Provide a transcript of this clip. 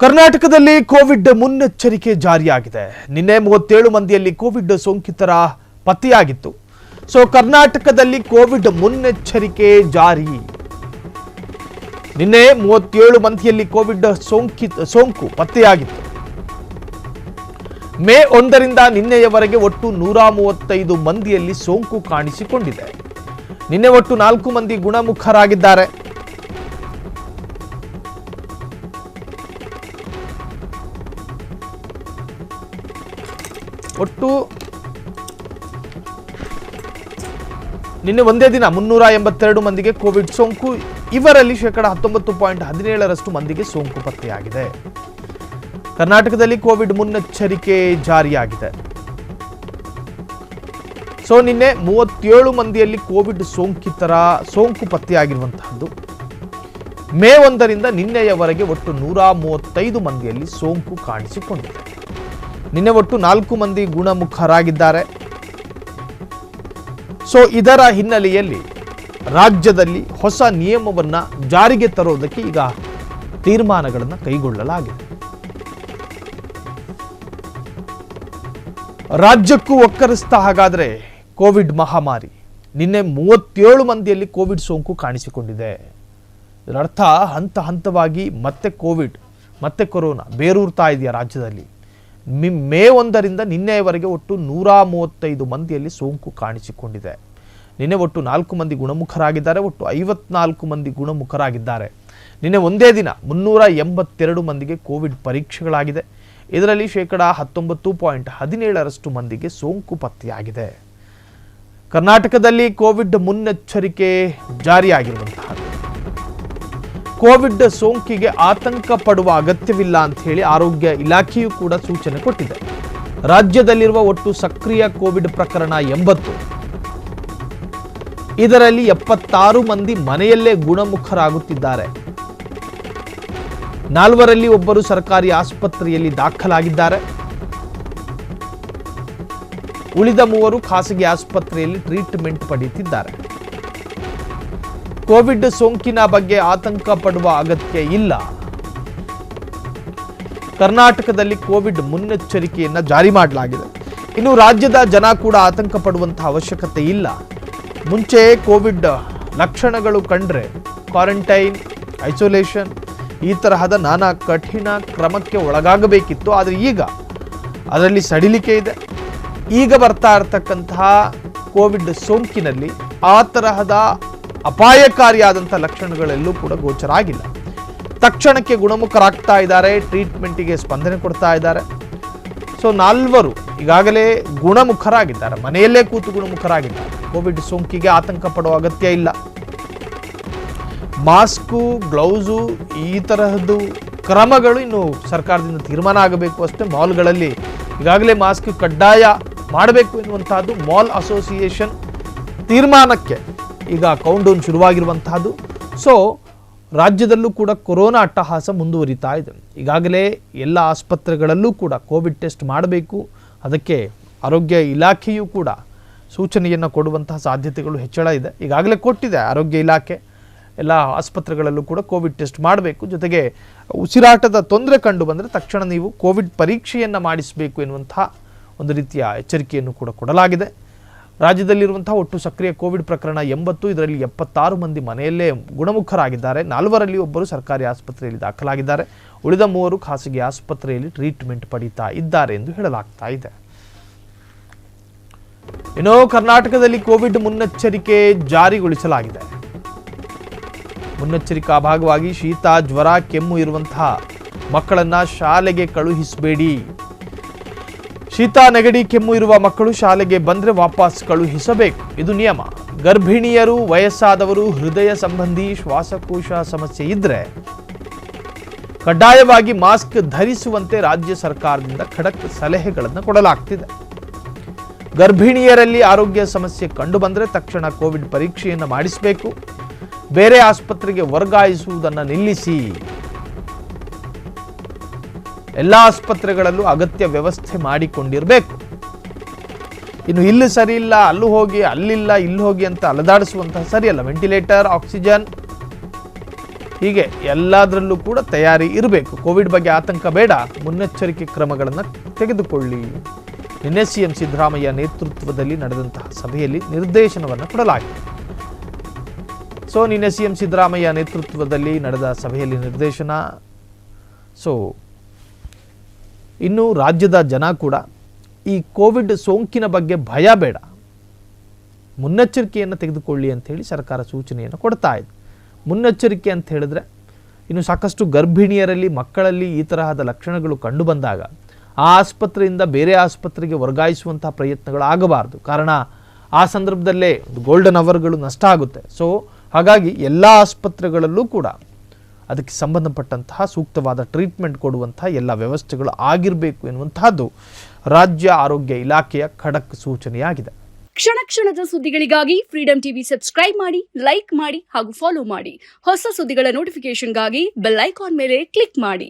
ಕರ್ನಾಟಕದಲ್ಲಿ ಕೋವಿಡ್ ಮುನ್ನೆಚ್ಚರಿಕೆ ಜಾರಿಯಾಗಿದೆ. ನಿನ್ನೆ 37 ಮಂದಿಯಲ್ಲಿ ಕೋವಿಡ್ ಸೋಂಕಿತರ ಪತ್ತೆಯಾಗಿತ್ತು. ಕರ್ನಾಟಕದಲ್ಲಿ ಕೋವಿಡ್ ಮುನ್ನೆಚ್ಚರಿಕೆ ಜಾರಿ. ನಿನ್ನೆ 37 ಮಂದಿಯಲ್ಲಿ ಕೋವಿಡ್ ಸೋಂಕು ಪತ್ತೆಯಾಗಿತ್ತು. ಮೇ 1ರಿಂದ ನಿನ್ನೆಯವರೆಗೆ ಒಟ್ಟು 135 ಮಂದಿಯಲ್ಲಿ ಸೋಂಕು ಕಾಣಿಸಿಕೊಂಡಿದೆ. ನಿನ್ನೆ ಒಟ್ಟು 4 ಮಂದಿ ಗುಣಮುಖರಾಗಿದ್ದಾರೆ. ಒಟ್ಟು ನಿನ್ನೆ ಒಂದೇ ದಿನ 382 ಮಂದಿಗೆ ಕೋವಿಡ್ ಸೋಂಕು. ಇವರಲ್ಲಿ 19.17% ಮಂದಿಗೆ ಸೋಂಕು ಪತ್ತೆಯಾಗಿದೆ. ಕರ್ನಾಟಕದಲ್ಲಿ ಕೋವಿಡ್ ಮುನ್ನೆಚ್ಚರಿಕೆ ಜಾರಿಯಾಗಿದೆ. ನಿನ್ನೆ 37 ಮಂದಿಯಲ್ಲಿ ಕೋವಿಡ್ ಸೋಂಕಿತರ ಸೋಂಕು ಪತ್ತೆಯಾಗಿರುವಂತಹದ್ದು. ಮೇ 1ರಿಂದ ನಿನ್ನೆಯವರೆಗೆ ಒಟ್ಟು 135 ಮಂದಿಯಲ್ಲಿ ಸೋಂಕು ಕಾಣಿಸಿಕೊಂಡಿದೆ. ನಿನ್ನೆ ಒಟ್ಟು 4 ಮಂದಿ ಗುಣಮುಖರಾಗಿದ್ದಾರೆ. ಇದರ ಹಿನ್ನೆಲೆಯಲ್ಲಿ ರಾಜ್ಯದಲ್ಲಿ ಹೊಸ ನಿಯಮವನ್ನು ಜಾರಿಗೆ ತರೋದಕ್ಕೆ ಈಗ ತೀರ್ಮಾನಗಳನ್ನು ಕೈಗೊಳ್ಳಲಾಗಿದೆ. ರಾಜ್ಯಕ್ಕೂ ಒಕ್ಕರಿಸ್ತಾ ಹಾಗಾದರೆ ಕೋವಿಡ್ ಮಹಾಮಾರಿ. ನಿನ್ನೆ 37 ಮಂದಿಯಲ್ಲಿ ಕೋವಿಡ್ ಸೋಂಕು ಕಾಣಿಸಿಕೊಂಡಿದೆ. ಇದರರ್ಥ ಹಂತ ಹಂತವಾಗಿ ಮತ್ತೆ ಕೊರೋನಾ ಬೇರೂರ್ತಾ ಇದೆಯಾ ರಾಜ್ಯದಲ್ಲಿ. ಮೇ 1ರಿಂದ ನಿನ್ನೆಯವರೆಗೆ ಒಟ್ಟು 135 ಮಂದಿಯಲ್ಲಿ ಸೋಂಕು ಕಾಣಿಸಿಕೊಂಡಿದೆ. ನಿನ್ನೆ ಒಟ್ಟು 4 ಮಂದಿ ಗುಣಮುಖರಾಗಿದ್ದಾರೆ. ಒಟ್ಟು 54 ಮಂದಿ ಗುಣಮುಖರಾಗಿದ್ದಾರೆ. ನಿನ್ನೆ ಒಂದೇ ದಿನ 382 ಮಂದಿಗೆ ಕೋವಿಡ್ ಪರೀಕ್ಷೆಗಳಾಗಿದೆ. ಇದರಲ್ಲಿ 19.17% ಮಂದಿಗೆ ಸೋಂಕು ಪತ್ತೆಯಾಗಿದೆ. ಕರ್ನಾಟಕದಲ್ಲಿ ಕೋವಿಡ್ ಮುನ್ನೆಚ್ಚರಿಕೆ ಜಾರಿಯಾಗಿರುವಂತಹ ಕೋವಿಡ್ ಸೋಂಕಿಗೆ ಆತಂಕ ಪಡುವ ಅಗತ್ಯವಿಲ್ಲ ಅಂತ ಹೇಳಿ ಆರೋಗ್ಯ ಇಲಾಖೆಯು ಕೂಡ ಸೂಚನೆ ಕೊಟ್ಟಿದೆ. ರಾಜ್ಯದಲ್ಲಿರುವ ಒಟ್ಟು ಸಕ್ರಿಯ ಕೋವಿಡ್ ಪ್ರಕರಣ 80. ಇದರಲ್ಲಿ 76 ಮಂದಿ ಮನೆಯಲ್ಲೇ ಗುಣಮುಖರಾಗುತ್ತಿದ್ದಾರೆ. 4ರಲ್ಲಿ ಒಬ್ಬರು ಸರ್ಕಾರಿ ಆಸ್ಪತ್ರೆಯಲ್ಲಿ ದಾಖಲಾಗಿದ್ದಾರೆ. ಉಳಿದ 3 ಖಾಸಗಿ ಆಸ್ಪತ್ರೆಯಲ್ಲಿ ಟ್ರೀಟ್ಮೆಂಟ್ ಪಡೆಯುತ್ತಿದ್ದಾರೆ. ಕೋವಿಡ್ ಸೋಂಕಿನ ಬಗ್ಗೆ ಆತಂಕ ಪಡುವ ಅಗತ್ಯ ಇಲ್ಲ. ಕರ್ನಾಟಕದಲ್ಲಿ ಕೋವಿಡ್ ಮುನ್ನೆಚ್ಚರಿಕೆಯನ್ನು ಜಾರಿ ಮಾಡಲಾಗಿದೆ. ಇನ್ನು ರಾಜ್ಯದ ಜನ ಕೂಡ ಆತಂಕ ಪಡುವಂತಹ ಅವಶ್ಯಕತೆ ಇಲ್ಲ. ಮುಂಚೆ ಕೋವಿಡ್ ಲಕ್ಷಣಗಳು ಕಂಡ್ರೆ ಕ್ವಾರಂಟೈನ್, ಐಸೋಲೇಷನ್ ಈ ತರಹದ ನಾನಾ ಕಠಿಣ ಕ್ರಮಕ್ಕೆ ಒಳಗಾಗಬೇಕಿತ್ತು. ಆದರೆ ಈಗ ಅದರಲ್ಲಿ ಸಡಿಲಿಕೆ ಇದೆ. ಈಗ ಬರ್ತಾ ಇರತಕ್ಕಂತಹ ಕೋವಿಡ್ ಸೋಂಕಿನಲ್ಲಿ ಆ ತರಹದ ಅಪಾಯಕಾರಿಯಾದಂಥ ಲಕ್ಷಣಗಳೆಲ್ಲೂ ಕೂಡ ಗೋಚರ ಆಗಿಲ್ಲ. ತಕ್ಷಣಕ್ಕೆ ಗುಣಮುಖರಾಗ್ತಾ ಇದ್ದಾರೆ. ಟ್ರೀಟ್ಮೆಂಟಿಗೆ ಸ್ಪಂದನೆ ಕೊಡ್ತಾ ಇದ್ದಾರೆ. 4 ಈಗಾಗಲೇ ಗುಣಮುಖರಾಗಿದ್ದಾರೆ. ಮನೆಯಲ್ಲೇ ಕೂತು ಗುಣಮುಖರಾಗಿದ್ದಾರೆ. ಕೋವಿಡ್ ಸೋಂಕಿಗೆ ಆತಂಕ ಪಡುವ ಅಗತ್ಯ ಇಲ್ಲ. ಮಾಸ್ಕು, ಗ್ಲೌಸು ಈ ತರಹದ್ದು ಕ್ರಮಗಳು ಇನ್ನು ಸರ್ಕಾರದಿಂದ ತೀರ್ಮಾನ ಆಗಬೇಕು ಅಷ್ಟೇ. ಮಾಲ್ಗಳಲ್ಲಿ ಈಗಾಗಲೇ ಮಾಸ್ಕ್ ಕಡ್ಡಾಯ ಮಾಡಬೇಕು ಎನ್ನುವಂತಹದ್ದು ಮಾಲ್ ಅಸೋಸಿಯೇಷನ್ ತೀರ್ಮಾನಕ್ಕೆ ಈಗ ಕೌಂಟ್ಡೌನ್ ಶುರುವಾಗಿರುವಂತಹದ್ದು. ರಾಜ್ಯದಲ್ಲೂ ಕೂಡ ಕೊರೋನಾ ಅಟ್ಟಹಾಸ ಮುಂದುವರಿತಾ ಇದೆ. ಈಗಾಗಲೇ ಎಲ್ಲ ಆಸ್ಪತ್ರೆಗಳಲ್ಲೂ ಕೂಡ ಕೋವಿಡ್ ಟೆಸ್ಟ್ ಮಾಡಬೇಕು. ಅದಕ್ಕೆ ಆರೋಗ್ಯ ಇಲಾಖೆಯೂ ಕೂಡ ಸೂಚನೆಯನ್ನು ಕೊಡುವಂತಹ ಸಾಧ್ಯತೆಗಳು ಹೆಚ್ಚಳ ಇದೆ. ಈಗಾಗಲೇ ಕೊಟ್ಟಿದೆ ಆರೋಗ್ಯ ಇಲಾಖೆ. ಎಲ್ಲ ಆಸ್ಪತ್ರೆಗಳಲ್ಲೂ ಕೂಡ ಕೋವಿಡ್ ಟೆಸ್ಟ್ ಮಾಡಬೇಕು. ಜೊತೆಗೆ ಉಸಿರಾಟದ ತೊಂದರೆ ಕಂಡು ಬಂದರೆ ತಕ್ಷಣ ನೀವು ಕೋವಿಡ್ ಪರೀಕ್ಷೆಯನ್ನು ಮಾಡಿಸಬೇಕು ಎನ್ನುವಂತಹ ಒಂದು ರೀತಿಯ ಎಚ್ಚರಿಕೆಯನ್ನು ಕೂಡ ಕೊಡಲಾಗಿದೆ. ರಾಜ್ಯದಲ್ಲಿರುವಂತಹ ಒಟ್ಟು ಸಕ್ರಿಯ ಕೋವಿಡ್ ಪ್ರಕರಣ 80. ಇದರಲ್ಲಿ 76 ಮಂದಿ ಮನೆಯಲ್ಲೇ ಗುಣಮುಖರಾಗಿದ್ದಾರೆ. 4ರಲ್ಲಿ ಒಬ್ಬರು ಸರ್ಕಾರಿ ಆಸ್ಪತ್ರೆಯಲ್ಲಿ ದಾಖಲಾಗಿದ್ದಾರೆ. ಉಳಿದ 3 ಖಾಸಗಿ ಆಸ್ಪತ್ರೆಯಲ್ಲಿ ಟ್ರೀಟ್ಮೆಂಟ್ ಪಡೀತಾ ಇದ್ದಾರೆ ಎಂದು ಹೇಳಲಾಗ್ತಾ ಇದೆ. ಇನ್ನು ಕರ್ನಾಟಕದಲ್ಲಿ ಕೋವಿಡ್ ಮುನ್ನೆಚ್ಚರಿಕೆ ಜಾರಿಗೊಳಿಸಲಾಗಿದೆ. ಮುನ್ನೆಚ್ಚರಿಕಾ ಭಾಗವಾಗಿ ಶೀತ, ಜ್ವರ, ಕೆಮ್ಮು ಇರುವಂತಹ ಮಕ್ಕಳನ್ನ ಶಾಲೆಗೆ ಕಳುಹಿಸಬೇಡಿ. ಶೀತ, ನೆಗಡಿ, ಕೆಮ್ಮು ಇರುವ ಮಕ್ಕಳು ಶಾಲೆಗೆ ಬಂದರೆ ವಾಪಸ್ ಕಳುಹಿಸಬೇಕು. ಇದು ನಿಯಮ. ಗರ್ಭಿಣಿಯರು, ವಯಸ್ಸಾದವರು, ಹೃದಯ ಸಂಬಂಧಿ, ಶ್ವಾಸಕೋಶ ಸಮಸ್ಯೆ ಇದ್ರೆ ಕಡ್ಡಾಯವಾಗಿ ಮಾಸ್ಕ್ ಧರಿಸುವಂತೆ ರಾಜ್ಯ ಸರ್ಕಾರದಿಂದ ಖಡಕ್ ಸಲಹೆಗಳನ್ನು ಕೊಡಲಾಗ್ತಿದೆ. ಗರ್ಭಿಣಿಯರಲ್ಲಿ ಆರೋಗ್ಯ ಸಮಸ್ಯೆ ಕಂಡು ಬಂದರೆ ತಕ್ಷಣ ಕೋವಿಡ್ ಪರೀಕ್ಷೆಯನ್ನು ಮಾಡಿಸಬೇಕು. ಬೇರೆ ಆಸ್ಪತ್ರೆಗೆ ವರ್ಗಾಯಿಸುವುದನ್ನು ನಿಲ್ಲಿಸಿ. ಎಲ್ಲ ಆಸ್ಪತ್ರೆಗಳಲ್ಲೂ ಅಗತ್ಯ ವ್ಯವಸ್ಥೆ ಮಾಡಿಕೊಂಡಿರಬೇಕು. ಇನ್ನು ಇಲ್ಲಿ ಸರಿ ಇಲ್ಲ, ಅಲ್ಲೂ ಹೋಗಿ, ಅಲ್ಲಿಲ್ಲ, ಇಲ್ಲಿ ಹೋಗಿ ಅಂತ ಅಲದಾಡಿಸುವಂತಹ ಸರಿಯಲ್ಲ. ವೆಂಟಿಲೇಟರ್, ಆಕ್ಸಿಜನ್ ಹೀಗೆ ಎಲ್ಲದರಲ್ಲೂ ಕೂಡ ತಯಾರಿ ಇರಬೇಕು. ಕೋವಿಡ್ ಬಗ್ಗೆ ಆತಂಕ ಬೇಡ, ಮುನ್ನೆಚ್ಚರಿಕೆ ಕ್ರಮಗಳನ್ನು ತೆಗೆದುಕೊಳ್ಳಿ. ನಿನ್ನೆ ಸಿಎಂ ಸಿದ್ದರಾಮಯ್ಯ ನೇತೃತ್ವದಲ್ಲಿ ನಡೆದಂತಹ ಸಭೆಯಲ್ಲಿ ನಿರ್ದೇಶನವನ್ನು ಕೊಡಲಾಗಿದೆ. ಸೊ ನಿನ್ನೆ ಸಿಎಂ ಸಿದ್ದರಾಮಯ್ಯ ನೇತೃತ್ವದಲ್ಲಿ ನಡೆದ ಸಭೆಯಲ್ಲಿ ನಿರ್ದೇಶನ. ಸೊ ಇನ್ನು ರಾಜ್ಯದ ಜನ ಕೂಡ ಈ ಕೋವಿಡ್ ಸೋಂಕಿನ ಬಗ್ಗೆ ಭಯ ಬೇಡ, ಮುನ್ನೆಚ್ಚರಿಕೆಯನ್ನು ತೆಗೆದುಕೊಳ್ಳಿ ಅಂಥೇಳಿ ಸರ್ಕಾರ ಸೂಚನೆಯನ್ನು ಕೊಡ್ತಾ ಇದೆ. ಮುನ್ನೆಚ್ಚರಿಕೆ ಅಂತ ಹೇಳಿದ್ರೆ ಇನ್ನು ಸಾಕಷ್ಟು ಗರ್ಭಿಣಿಯರಲ್ಲಿ, ಮಕ್ಕಳಲ್ಲಿ ಈ ತರಹದ ಲಕ್ಷಣಗಳು ಕಂಡುಬಂದಾಗ ಆ ಆಸ್ಪತ್ರೆಯಿಂದ ಬೇರೆ ಆಸ್ಪತ್ರೆಗೆ ವರ್ಗಾಯಿಸುವಂತಹ ಪ್ರಯತ್ನಗಳು ಆಗಬಾರ್ದು. ಕಾರಣ ಆ ಸಂದರ್ಭದಲ್ಲೇ ಗೋಲ್ಡನ್ ಅವರ್ಗಳು ನಷ್ಟ ಆಗುತ್ತೆ. ಸೊ ಹಾಗಾಗಿ ಎಲ್ಲ ಆಸ್ಪತ್ರೆಗಳಲ್ಲೂ ಕೂಡ ಅದಕ್ಕೆ ಸಂಬಂಧಪಟ್ಟಂತಹ ಸೂಕ್ತವಾದ ಟ್ರೀಟ್ಮೆಂಟ್ ಕೊಡುವಂತಹ ಎಲ್ಲ ವ್ಯವಸ್ಥೆಗಳು ಆಗಿರಬೇಕು ಎನ್ನುವಂತಹದ್ದು ರಾಜ್ಯ ಆರೋಗ್ಯ ಇಲಾಖೆಯ ಖಡಕ್ ಸೂಚನೆಯಾಗಿದೆ. ಕ್ಷಣ ಕ್ಷಣದ ಸುದ್ದಿಗಳಿಗಾಗಿ ಫ್ರೀಡಂ ಟಿವಿ ಸಬ್ಸ್ಕ್ರೈಬ್ ಮಾಡಿ, ಲೈಕ್ ಮಾಡಿ ಹಾಗೂ ಫಾಲೋ ಮಾಡಿ. ಹೊಸ ಸುದ್ದಿಗಳ ನೋಟಿಫಿಕೇಶನ್ಗಾಗಿ ಬೆಲ್ ಐಕಾನ್ ಮೇಲೆ ಕ್ಲಿಕ್ ಮಾಡಿ.